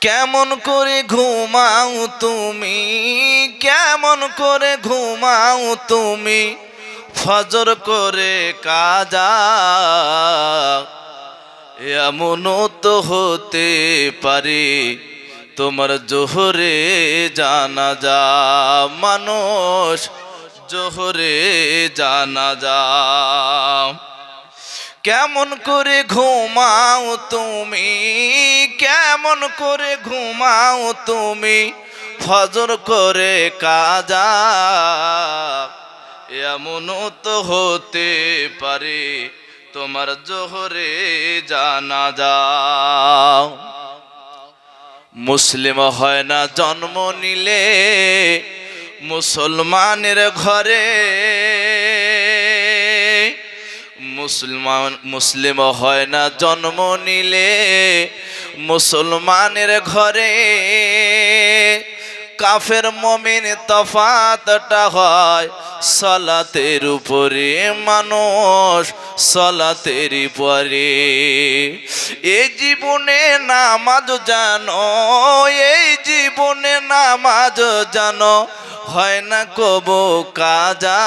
কেমন করে ঘুমাও তুমি, কেমন করে ঘুমাও তুমি, ফজর করে কাজা। এমনও তো হতে পারে তোমার জোহরে জানাজা। মানুষ জোহরে জানাজা। কেমন করে ঘুমাও তুমি, কেমন করে ঘুমাও তুমি, ফজর করে কাজা। এমনও তো হতে পারে তোমার জোহরে জানাজা। মুসলিম হয় না জন্ম নিলে মুসলমানের ঘরে। মুসলিম হয় না জন্ম নিলে মুসলমানের ঘরে। কাফের মুমিন তফাতটা হয় সালাতের উপরে, মানুষ সালাতের পরে। এই জীবনে নামাজ জানো, এই জীবনে নামাজ জানো, হয় না কবু কাজা।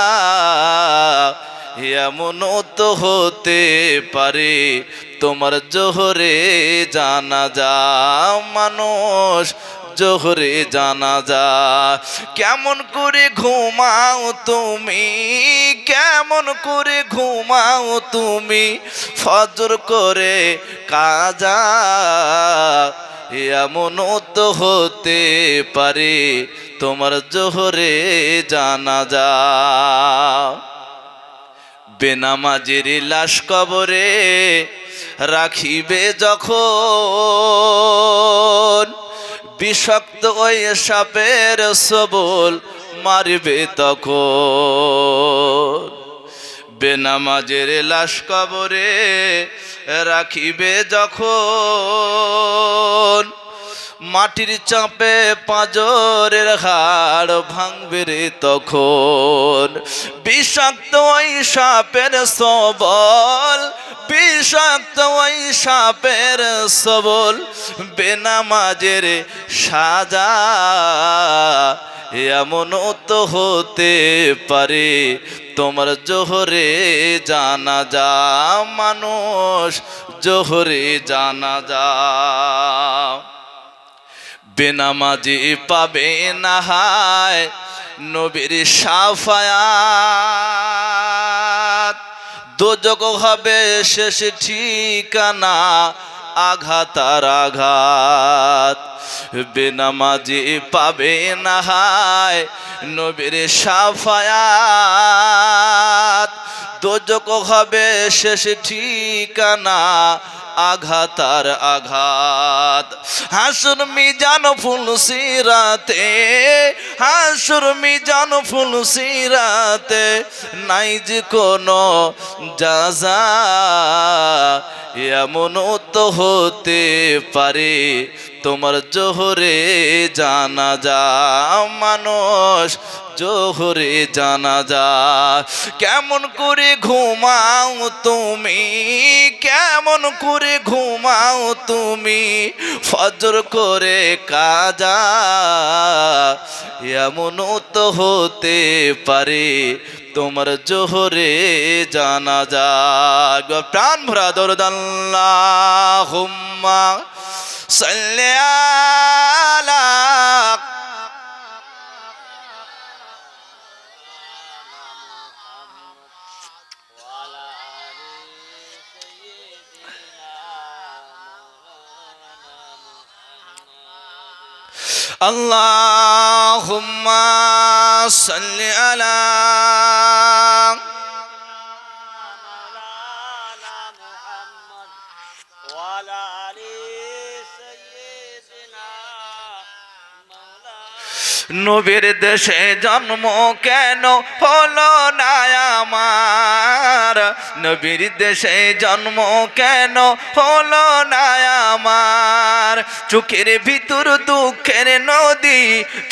এমনও তো হতে পারে তোমার জোহরে জানাজা। মানুষ জোহরে জানাজা। কেমন করে ঘুমাও তুমি, কেমন করে ঘুমাও তুমি, ফজর করে কাজা। এমনও তো হতে পারে তোমার জোহরে জানাজা। বেনামাজির লাশ কবরে রাখিবে যখন, বিষাক্ত ওই সাপের সবল মারিবে তখন। বেনামাজের লাশ কবরে রাখিবে যখন, মাটির চাপে পাঁজরের হাড় ভাঙবে রে তখন। বিষাক্ত ওই সাপের সবল, বিষাক্ত ওই সাপের সবল, বেনামাজের সাজা। এমনও তো হতে পারে তোমার জোহরে জানাজা। মানুষ জোহরে জানাজা। বেনামাজি পাবে না হায় নবীর শাফায়াত, দোজখ হবে শেষ ঠিকানা, আঘাত আর আঘাত। বেনামাজি পাবে না হায় নবীর শাফায়াত, দোজখ হবে শেষ ঠিকানা, আঘাত আর আঘাত। হাসুর মিজান ফুল সিরাতে, হাসুর মিজান ফুল সিরাতে, নাই যে কোনো জাযা। এমনও তো হতে পারে তোমার জোহরে জানাজা। মানুষ জোহরে জানাজা। কেমন করে ঘুমাও তুমি, কেমন করে ঘুমাও তুমি, ফজর করে কাজা। এমনও তো হতে পারে তোমার জোহরে জানাজা। প্রাণ ভরা দরুদ আল্লাহুম্মা সাল্লি আলা আল্লাহুম্মা সাল্লি আলা নবীর দেশে জন্ম কেন হলো না আমার, নবীর দেশে জন্ম কেন হলো না আমার। চোখের ভিতর দুঃখের নদী,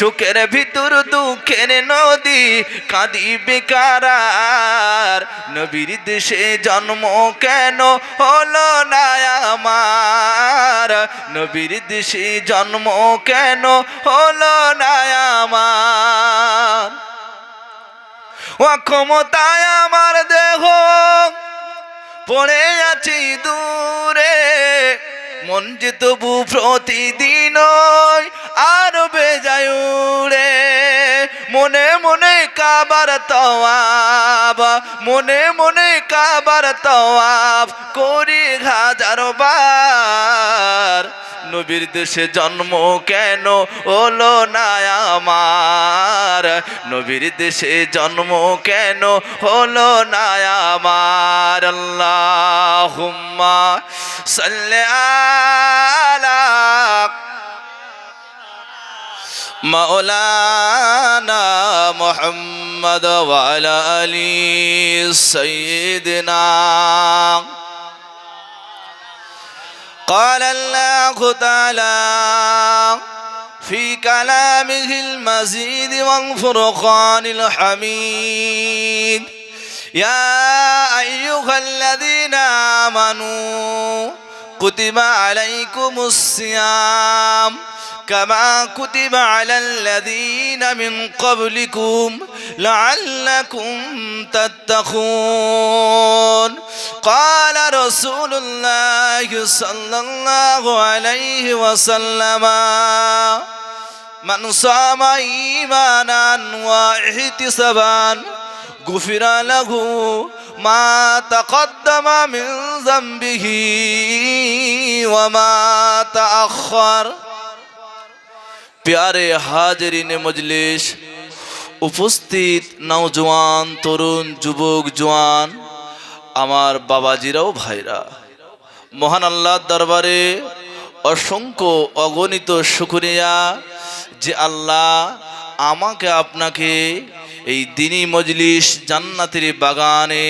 চোখের ভিতর দুঃখের নদী, কাঁদি বেকার। নবীর দেশে জন্ম কেন হলো না আমার, নবীর দেশে জন্ম কেন হলো না আমার। অক্ষমতায় আমার দেহ পড়ে আছি দূরে, মন যে তবু প্রতিদিন আর বেজায় উড়ে। মনে মনে কাবার তওয়াব, মনে মনে কাবার তওয়াব করি হাজার বার। নবীর দেশে জন্ম কেন হলো না আমার, নবীর দেশে জন্ম কেন হলো না আমার। আল্লাহুম্মা সাল্লি আলা মাওলানা মুহাম্মদ ওয়া আলা আলি সাইয়্যিদিনা। قال الله تعالى في كلامه المزيد والفرقان الحميد: يا أيها الذين آمنوا كتب عليكم الصيام كما كتب على الذين من قبلكم لعلكم تتقون. قال رسول الله صلى الله عليه وسلم: من صام إيمانا واحتسابا غفر له ما تقدم من ذنبه وما تأخر. प्यारे हाजरीन मजलिस, उपस्थित नौजवान तरुण যুবক জওয়ান, আমার বাবাজিরাও ভাইরা, মহান আল্লাহর দরবারে অসংখ্য অগণিত শুকরিয়া যে আল্লাহ আমাকে আপনাকে এই দ্বীনি মজলিস জান্নাতের বাগানে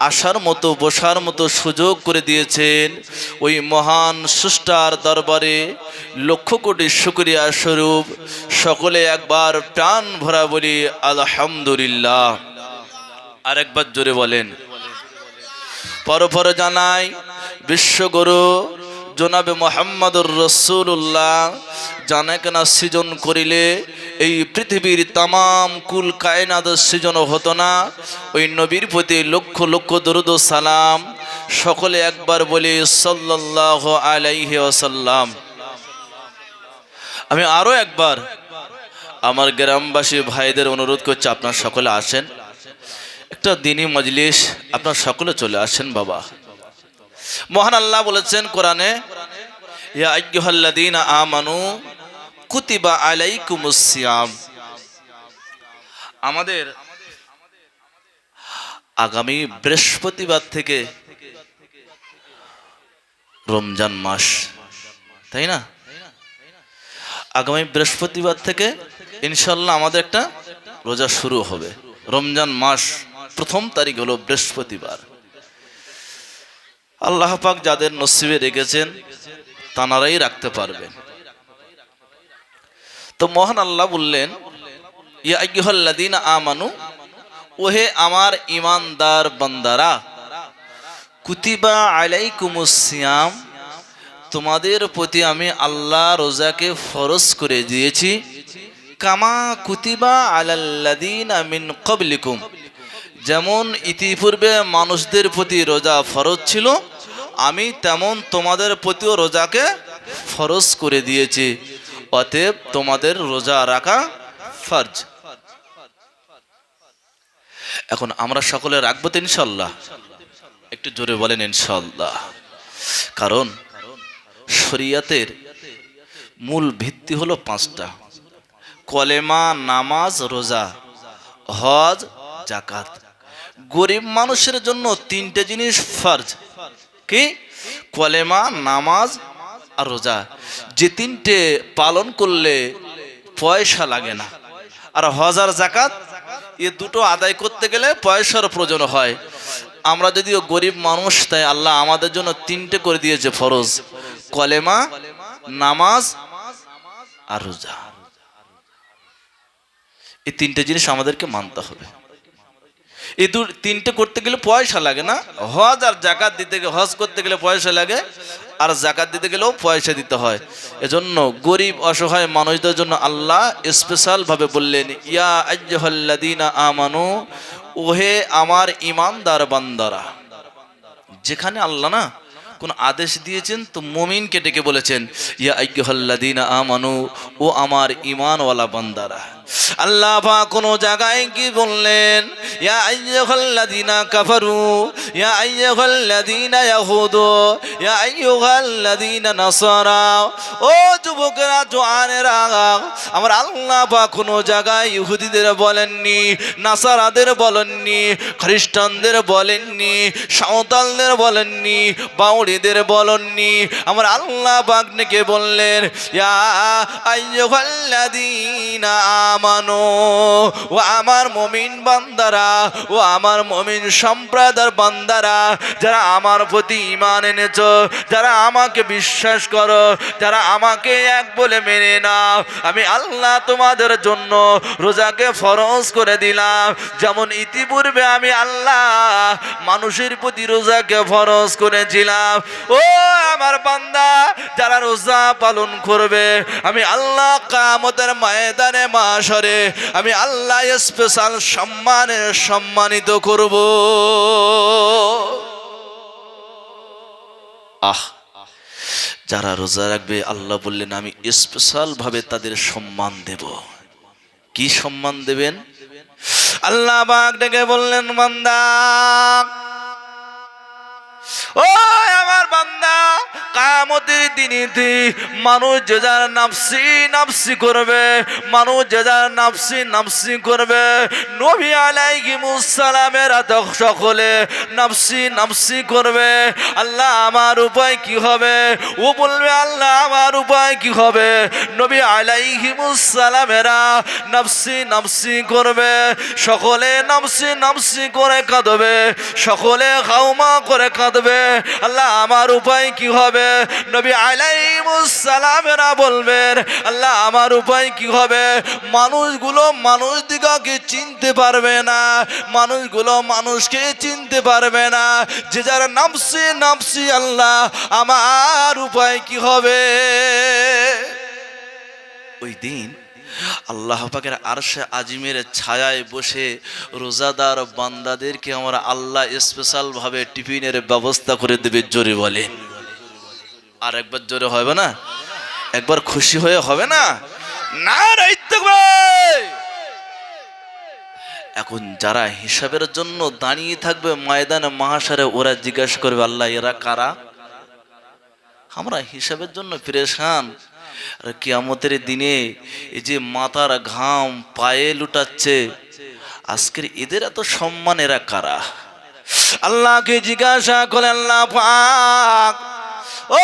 আসার মতো বসার মতো সুযোগ করে দিয়েছেন। ওই মহান স্রষ্টার দরবারে লক্ষ কোটি শুকরিয়া স্বরূপ সকলে একবার প্রাণ ভরা বলি আলহামদুলিল্লাহ। আরেকবার জোরে বলেন। পরপর জানাই বিশ্বগুরু জনাবে মুহাম্মদুর রাসূলুল্লাহ জানে কেনা সৃজন করিলে এই পৃথিবীর তামাম কুল কায়নাত সৃজন হতো না। ওই নবীর প্রতি লক্ষ লক্ষ দরুদ ও সালাম। সকলে একবার বলি সাল্লাল্লাহু আলাইহি ওয়াসাল্লাম। আমি আরো একবার আমার গ্রামবাসী ভাইদের অনুরোধ করছি, আপনারা সকলে আসেন, একটা দ্বীনি মজলিস, আপনারা সকলে চলে আসেন বাবা। মহান আল্লাহ বলেছেন কোরআনে, ইয়া আইয়ুহাল্লাযীনা আমানু কুতিবা আলাইকুমুস সিয়াম। আমাদের আগামী বৃহস্পতিবার থেকে রমজান মাস, তাই না? আগামী বৃহস্পতিবার থেকে ইনশাআল্লাহ আমাদের একটা রোজা শুরু হবে। রমজান মাস প্রথম তারিখ হলো বৃহস্পতিবার। আল্লাহ পাক যাদের নসিবে রেখেছেন তানারাই রাখতে পারবেন। তো মহান আল্লাহ বললেন, ইয়া আইয়ুহাল্লাযীনা আমানু, ওহে আমার ঈমানদার বান্দারা, কুতিবা আলাইকুমুস সিয়াম, তোমাদের প্রতি আমি আল্লাহ রোজাকে ফরজ করে দিয়েছি, কামা কুতিবা আলাল্লাযীনা মিন ক্বাবলিকুম, যেমন ইতিপূর্বে মানুষদের প্রতি রোজা ফরজ ছিল, আমি তেমন তোমাদের প্রতিও রোজাকে ফরজ করে দিয়েছি, অতএব তোমাদের রোজা রাখা ফরজ। এখন আমরা সকলে রাখবো তো ইনশাআল্লাহ? একটু জোরে বলেন ইনশাআল্লাহ। কারণ শরীয়তের মূল ভিত্তি হলো পাঁচটা: কলেমা, নামাজ, রোজা, হজ, যাকাত। গরিব মানুষের জন্য তিনটে জিনিস ফরজ। কি? কলেমা, নামাজ আর রোজা। যে তিনটে পালন করলে পয়সা লাগে না। আর হজ আর যাকাত এ দুটো আদায় করতে গেলে পয়সার প্রয়োজন হয়। আমরা যদিও গরিব মানুষ, তাই আল্লাহ আমাদের জন্য তিনটে করে দিয়েছে ফরজ: কলেমা, নামাজ আর রোজা। এই তিনটে জিনিস আমাদেরকে মানতে হবে। এই তিনটে করতে গেলে পয়সা লাগে না। হজ আর জাকাত দিতে গেলে, হজ করতে গেলে পয়সা লাগে, আর জাকাত দিতে গেলেও পয়সা দিতে হয়। এজন্য গরিব অসহায় মানুষদের জন্য আল্লাহ স্পেশাল ভাবে বললেন, ইয়া আইয়ুহাল্লাযীনা আমানু, ওহে আমার ঈমানদার বান্দারা। যেখানে আল্লাহ না কোন আদেশ দিয়েছেন তো মুমিনকে ডেকে বলেছেন ইয়া আইয়ুহাল্লাযীনা আমানু, ও আমার ঈমানওয়ালা বান্দারা। আল্লাহ পাক কোন জায়গায় কি বললেন? ইয়া আইয়ুহাল্লাযীনা কাফারু, ইয়া আইয়ুহাল্লাযীনা ইয়াহুদু, ইয়া আইয়ুহাল্লাযীনা নাসারা। ও যুবকেরা, জওয়ানেরা, আমার আল্লাহ পাক কোন জায়গায় ইহুদিদের বলেননি, নাসারাদের বলেননি, খ্রিস্টানদের বলেননি, সাঁওতালদের বলেননি, বাউড়িদের বলেননি। আমার আল্লাহ পাক ডেকে বললেন ইয়া আইয়ুহাল্লাযীনা আমানু, ও আমার মুমিন বান্দারা, ও আমার মুমিন সম্প্রদায়ের বান্দারা, যারা আমার প্রতি ঈমান এনেছো, যারা আমাকে বিশ্বাস করো, যারা আমাকে এক বলে মেনে নাও, আমি আল্লাহ তোমাদের জন্য রোজাকে ফরজ করে দিলাম। যেমন ইতিপূর্বে আমি আল্লাহ মানুষের প্রতি রোজাকে ফরজ করেছিলাম। ও আমার বান্দা, যারা রোজা পালন করবে, আমি আল্লাহ কিয়ামতের ময়দানে মাশরে আমি আল্লাহ স্পেশাল সম্মানে সম্মানিত করব। যারা রোজা রাখবে, আল্লাহ বললেন আমি স্পেশাল ভাবে তাদের সম্মান দেব। কি সম্মান দেবেন? আল্লাহ পাক ডেকে বললেন, বান্দা, ও আমার বান্দা, কিয়ামতের দিনেতে মানুষ যে যার নাফসি নাফসি করবে, মানুষ যে যার নাফসি নাফসি করবে। নবী আলাইহিমুস সালামেরা তো সকলে নাফসি নাফসি করবে। আল্লাহ আমার উপায় কি হবে? ও বলবে আল্লাহ আমার উপায় কি হবে? নবী আলাইহিমুস সালামেরা নাফসি নাফসি করবে, সকলে নাফসি নাফসি করে কাঁদবে, সকলে খাওমা করে কাঁদবে। আল্লাহ আমার উপায় কি হবে? নবী আলাইহিমুস সালামেরা বলবেন আল্লাহ আমার উপায় কি হবে? মানুষগুলো মানুষ দিগকে চিনতে পারবে না, মানুষগুলো মানুষকে চিনতে পারবে না, যে যার নাফসি নাফসি। আল্লাহ আমার উপায় কি হবে? ওই দিন আল্লাহ পাকের আরশে আজিমের ছায়ায় বসে রোজাদার বান্দাদেরকে আমরা আল্লাহ স্পেশাল ভাবে টিফিনের ব্যবস্থা করে দেবে। জোরে বলে, আর একবার জোরে হবে না? একবার খুশি হয়ে হবে না? নারে তাকবীর! এখন যারা হিসাবের জন্য দাঁড়িয়ে থাকবে ময়দানে মাহশারে, ওরা জিজ্ঞাসা করবে আল্লাহ এরা কারা? আমরা হিসাবের জন্য পেরেশান। আর কিয়ামতের দিনে এই যে মাথার ঘাম পায়ে লুটাচ্ছে, আজকের এদের এত সম্মান, এরা কারা? আল্লাহকে জিজ্ঞাসা করে আল্লাহ পাক, ও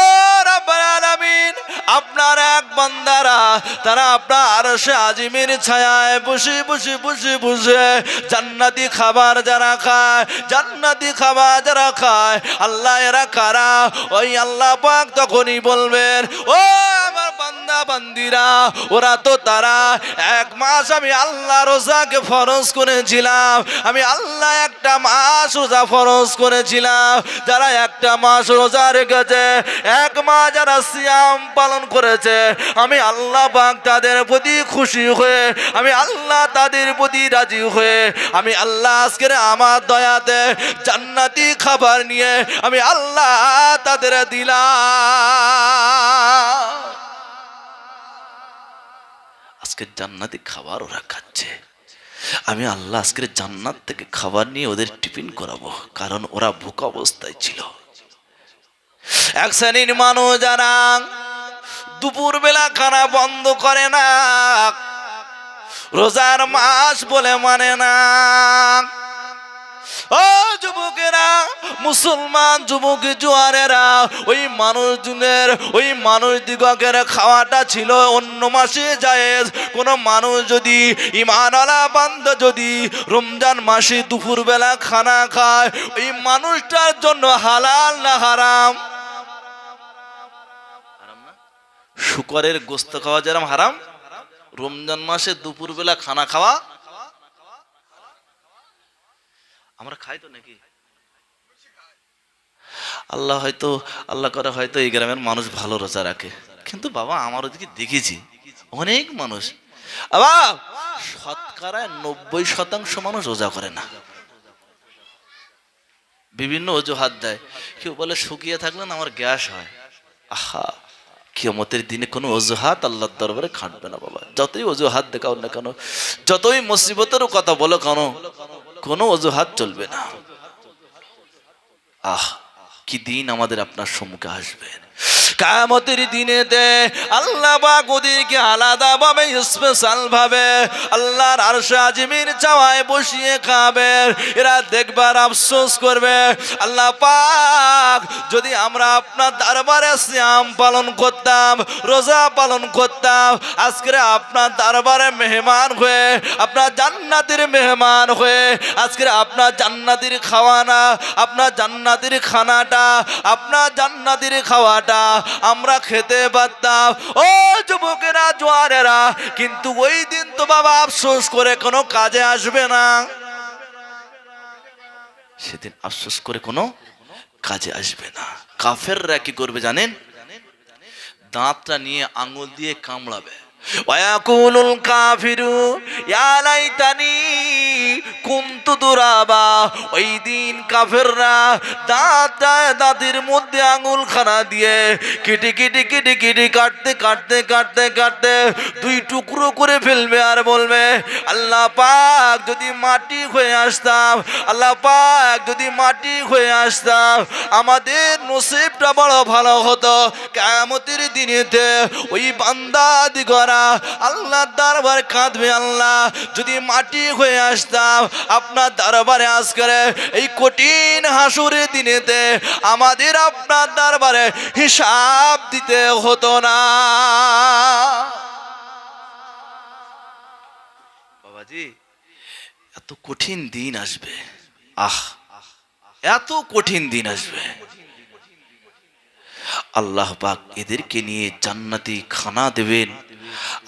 রব্বুল আলামিন, আপনার এক বান্দারা তারা আপনার আরশে আজিমের ছায়ায় বসে বসে বসে বসে জান্নাতি খাবার যারা খায়, জান্নাতি খাবার যারা খায়, আল্লাহ এরা কারা? ওই আল্লাহ পাক তখনই বলবেন, ও আমার বান্দা বান্দিরা, ওরা তো তারা এক মাস আমি আল্লাহ রোজাকে ফরজ করেছিলাম, আমি আল্লাহ একটা মাস রোজা ফরজ করেছিলাম। যারা একটা মাস রোজা রেখেছে, এক মাস যারা সিয়াম পালন করেছে, আমি আল্লাহ পাক তাদের প্রতি খুশি হয়ে, আমি আল্লাহ তাদের প্রতি রাজি হয়ে, আমি আল্লাহ আজকের আমার দয়াতে জান্নাতি খাবার নিয়ে আমি আল্লাহ তাদের দিলাম। আজকে জান্নাতি খাবার ওরা খাচ্ছে, আমি আল্লাহ আজকের জান্নাত থেকে খাবার নিয়ে ওদের টিফিন করাবো, কারণ ওরা ভুকা অবস্থায় ছিল। এক শ্রেণীর মানুষ যারা দুপুর বেলা খানা বন্ধ করে না, রোজার মাস বলে মানে না, ও যুবকেরা, মুসলমান যুবক জোয়ারেরা, ওই মানুষজনের ওই মানুষ দিগকের খাওয়াটা ছিল অন্য মাসে জায়েজ। কোন মানুষ যদি ঈমানওয়ালা বান্দা যদি রমজান মাসে দুপুরবেলা খানা খায়, ওই মানুষটার জন্য হালাল না হারাম? শুকরের গোস্ত খাওয়া যেরকম হারাম, রমজান মাসে দুপুরবেলা খানা খাওয়া। আমরা খাই তো নাকি? আল্লাহ করে হয়তো এই গ্রামের মানুষ ভালো রোজা রাখে, কিন্তু বাবা আমার ওদিকে দেখেছি অনেক মানুষ আবার শতকরায় 90% মানুষ রোজা করে না। বিভিন্ন অজুহাত দেয়। কেউ বলে শুকিয়ে থাকলে না আমার গ্যাস হয়। আহা, কিয়ামতের দিনে কোনো অজুহাত আল্লাহর দরবারে খাটবে না বাবা। যতই অজুহাত দেখাও না কেন, যতই মুসিবতেরও কথা বলো কেন, কোনো অজুহাত চলবে না। কি দিন আমাদের আপনার সম্মুখে আসবে। কিয়ামতের দিনেতে আল্লাহ পাক ওদেরকে আলাদাভাবে স্পেশাল ভাবে আল্লাহর আরশে আজিমের চাওয়ায় বসিয়ে খাবে। এরা দেখবার আফসোস করবে, আল্লাহ পাক যদি আমরা আপনার দরবারে সিয়াম পালন করতাম, রোজা পালন করতাম, আজকে আপনার দরবারে মেহমান হয়ে, আপনার জান্নাতের মেহমান হয়ে, আজকে আপনার জান্নাতের খাওয়ানা, আপনার জান্নাতের খানাটা, আপনার জান্নাতের খাওয়াটা আমরা খেতে পারতাম। ও যুবকেরা জোয়ারেরা, কিন্তু ওই দিন তো বাবা আফসোস করে কোনো কাজে আসবে না। সেদিন আফসোস করে কোনো কাজে আসবে না। কাফেররা কি করবে জানেন? দাঁতটা নিয়ে আঙুল দিয়ে কামড়াবে। ওয়াকুলুল কাফিরু ইয়া লাইতানি কুনতু তুরাবা। ওই দিন কাফেররা দাঁতের মধ্যে আঙুল খানা দিয়ে কেটে কেটে কেটে কেটে কাটতে কাটতে কাটতে কাটতে দুই টুকরো করে ফেলবে আর বলবে, আল্লাহ পাক যদি মাটি হয়ে আসতাম, আল্লাহ পাক যদি মাটি হয়ে আসতাম, আমাদের নসিবটা বড় ভালো হতো। কিয়ামতের দিনেতে ওই বান্দা দিগরা আল্লাহর দরবারে কাঁদবে, আল্লাহ যদি মাটি হয়ে আসতাম আপনার দরবারে আজকে এই কঠিন হাসুরের দিনেতে আমাদের আপনার দরবারে হিসাব দিতে হতো না। বাবাজি, এত কঠিন দিন আসবে, এত কঠিন দিন আসবে। আল্লাহ পাক এদেরকে নিয়ে জান্নাতি খানা দেবেন,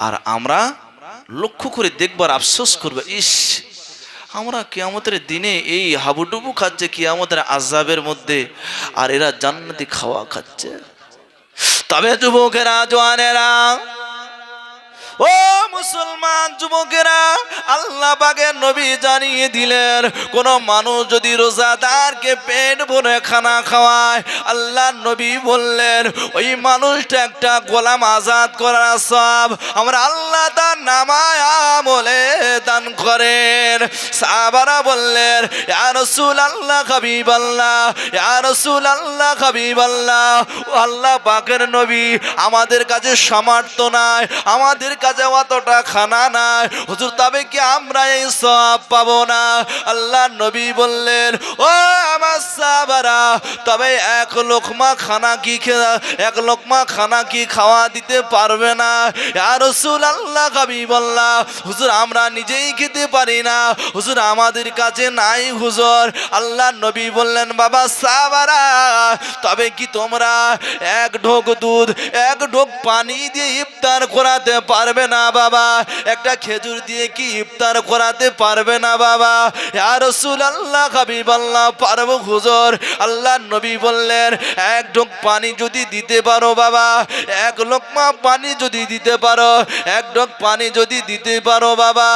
আর আমরা লক্ষ্য করে দেখবার আফসোস করবে, ইস আমরা কিয়ামতের দিনে এই হাবুডুবু খাচ্ছে কিয়ামতের আযাবের মধ্যে, আর এরা জান্নাতি খাওয়া খাচ্ছে। তবে যুবকেরা জওয়ানেরা, ও মুসলমান যুবকেরা, আল্লাহ পাকের নবী জানিয়ে দিলেন, কোন মানুষ যদি রোজাদারকে পেট ভরে খানা খাওয়ায়, আল্লাহ নবী বললেন ওই মানুষটা একটা গোলাম আজাদ করার সওয়াব আমরা আল্লাহ তার নামায় আমলে দান করেন। সাহাবারা বললেন, ইয়া রাসূলুল্লাহ হাবিবাল্লাহ, ইয়া রাসূলুল্লাহ হাবিবাল্লাহ, আল্লাহ পাকের নবী আমাদের কাছে সামর্থ্য নাই, আমাদের কাছে অতটা খানা নাই হুজুর, তবে কি আমরা এই সওয়াব পাবো না? আল্লাহ নবী বললেন, ও আমার সাহাবারা, তবে এক লোকমা খানা কি খাওয়া দিতে পারবে না? ইয়া রাসূলুল্লাহ হাবিবাল্লাহ, হুজুর আমরা নিজেই খেতে পারি না, হুজুর আমাদের কাছে নাই হুজুর। আল্লাহ নবী বললেন, বাবা সাহাবারা, তবে কি তোমরা এক ঢোক দুধ, এক ঢোক পানি দিয়ে ইফতার করাতে পারবে না বাবা? একটা খেজুর দিয়ে কি ইফতার করাতে পারবে না বাবা? ইয়া রাসূলুল্লাহ হাবিবাল্লাহ, পারবো হুজুর। আল্লাহ নবী বললেন, এক ঢোক পানি যদি দিতে পারো বাবা, এক লোকমা পানি যদি দিতে পারো, এক ঢোক পানি যদি দিতে পারো বাবা,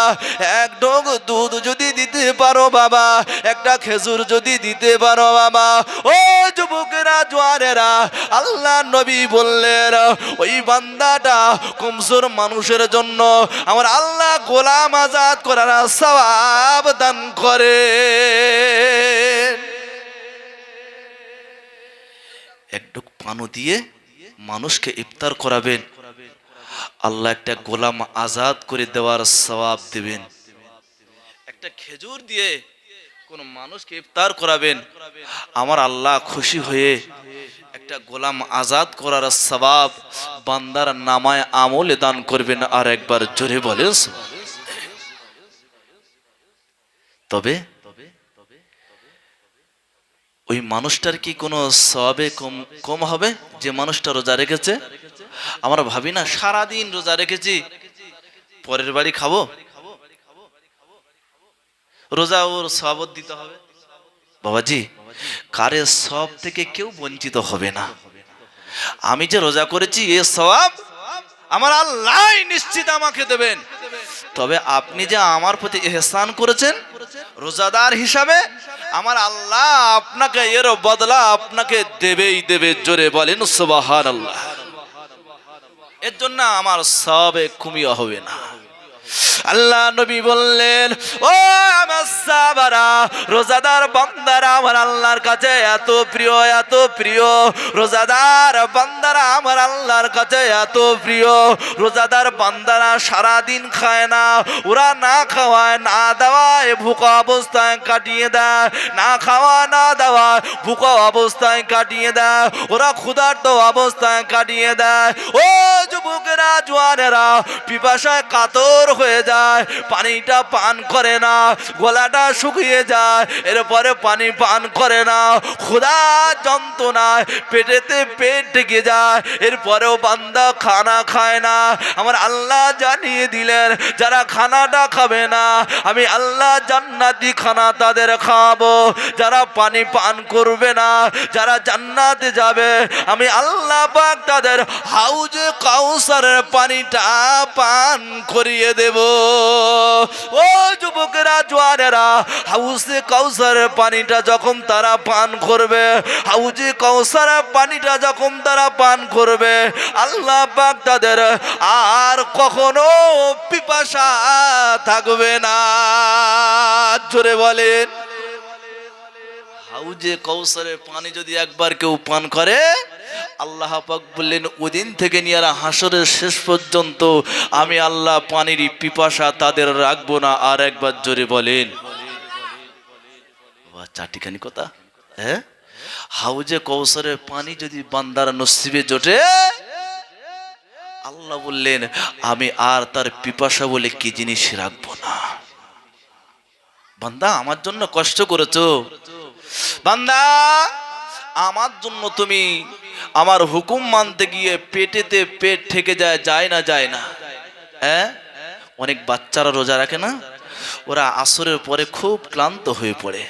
এক ঢোক দুধ যদি দিতে পারো বাবা, একটা খেজুর যদি দিতে পারো বাবা, ও যুবকেরা জোয়ারেরা, আল্লাহ নবী বললেন ওই বান্দাটা কমজোর মানুষের জন্য আমার আল্লাহ গোলাম আজাদ করার সওয়াব দান করে। এক ঢোক পানি দিয়ে মানুষকে ইফতার করাবেন, আল্লাহ একটা গোলাম আজাদ করে দেওয়ার সওয়াব দেবেন। একটা খেজুর দিয়ে কোন মানুষকে ইফতার করাবেন, আমার আল্লাহ খুশি হয়ে একটা গোলাম আজাদ করার সওয়াব বান্দার নামায় আমলে দান করবেন। আর একবার জোরে বলেন। তবে ওই মানুষটার কি কোনো সওয়াবে কম হবে যে মানুষটা রোজা রেখেছে? আমরা ভাবি না সারাদিন রোজা রেখেছি, পরের বাড়ি খাবো, রোজা ওর সওয়াবত দিতে হবে। বাবাজি, কারের সওয়াব থেকে কেউ বঞ্চিত হবে না। আমি যে রোজা করেছি এ সওয়াব আমার আল্লাহ নিশ্চিত আমাকে দেবেন। তবে আপনি যে আমার প্রতি ইহসান করেছেন রোজাদার হিসাবে, আমার আল্লাহ আপনাকে এর বদলা আপনাকে দেবেই দেবে। জোরে বলেন সুবহানাল্লাহ। এর জন্য আমার সওয়াবে কমিও হবে না। আল্লাহ নবী বললেন, ও আমার সাহাবারা, রোজাদার বান্দারা আমার আল্লাহর কাছে এত প্রিয়, এত প্রিয়। রোজাদার বান্দারা আমার আল্লাহর কাছে এত প্রিয়। রোজাদার বান্দারা সারা দিন খায় না, ওরা না খাওয়ায় না দাওয়ায় ভুকা অবস্থায় কাটিয়ে দেয়, না খাওয়া না দেওয়া ভুকা অবস্থায় কাটিয়ে দেয়, ওরা ক্ষুধার্ত অবস্থায় কাটিয়ে দেয়। ও যুবকেরা, জোয়ানেরা, পিপাসায় কাতর হয়ে যায়, পানিটা পান করে না, গলাটা শুকিয়ে যায়, এরপরে পানি পান করে না, ক্ষুধা যন্ত্রণায় পেটেতে পেট ঢেকে যায়, এরপরেও বান্দা খানা খায় না। আমার আল্লাহ জানিয়ে দিলেন, যারা খানাটা খাবে না আমি আল্লাহ জান্নাতি খানা তাদের খাওয়াবো। যারা পানি পান করবে না, যারা জান্নাতে যাবে আমি আল্লাহ পাক তাদের হাউজে কাউসারের পানিটা পান করিয়ে দেব। ও যুবকেরা, জোয়ানেরা, হাউজে কাউসারের পানিটা যখন তারা পান করবে, হাউজে কাউসারের পানিটা যখন তারা পান করবে, আল্লাহ পাক তাদের আর কখনো পিপাসা থাকবে না। জোরে বলেন। হাউজে কাউসারের পানি যদি একবার কেউ পান করে, আল্লাহ পাক বললেন ওদিন থেকে নিয়ে আর হাসরের শেষ পর্যন্ত আমি আল্লাহ পানির পিপাসা তাদের রাখবো না। আর একবার জোরে বলেন। চারটিখানি কথা। হ্যাঁ, হাউজে কাউসারের পানি যদি বান্দার নসিবে জোটে, আল্লাহ বললেন আমি আর তার পিপাসা বলে কি জিনিস রাখবো না। বান্দা আমার জন্য কষ্ট করেছো, বান্দা আমার জন্য তুমি আমার হুকুম মানতে গিয়ে পেটেতে পেট ঠেকে যায় না যায় না। হ্যাঁ, অনেক বাচ্চারা রোজা রাখে না, ওরা আসরের পরে খুব ক্লান্ত হয়ে পড়ে,